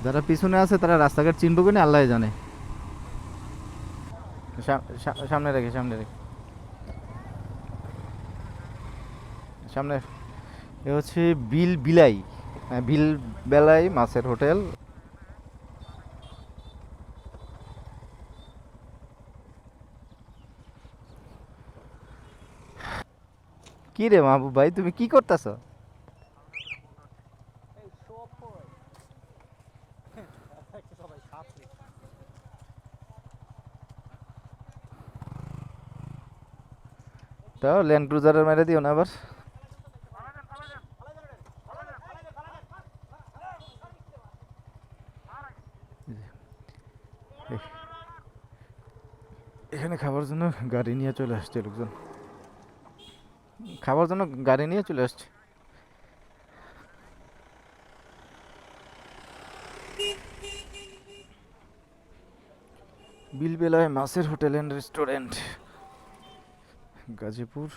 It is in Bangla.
যারা পিছনে আছে তারা রাস্তাঘাট চিনবো কিনা আল্লাহ জানে। সামনে রেখে, সামনে রেখে, সামনে। এ হচ্ছে বিল বিলাই, হ্যাঁ, বিল বেলাই মাছের হোটেল। কি রে মাহবুব ভাই, তুমি কি করতেছ? তাও ল্যান্ড ক্রুজারের মেরে দিও না আবার। এখানে খাবার জন্য গাড়ি নিয়ে চলে আসছে লোকজন, খাবার জন্য গাড়ি নিয়ে চলে আসছে। বিলবেলায় মাছের হোটেল অ্যান্ড রেস্টুরেন্ট, গাজীপুর।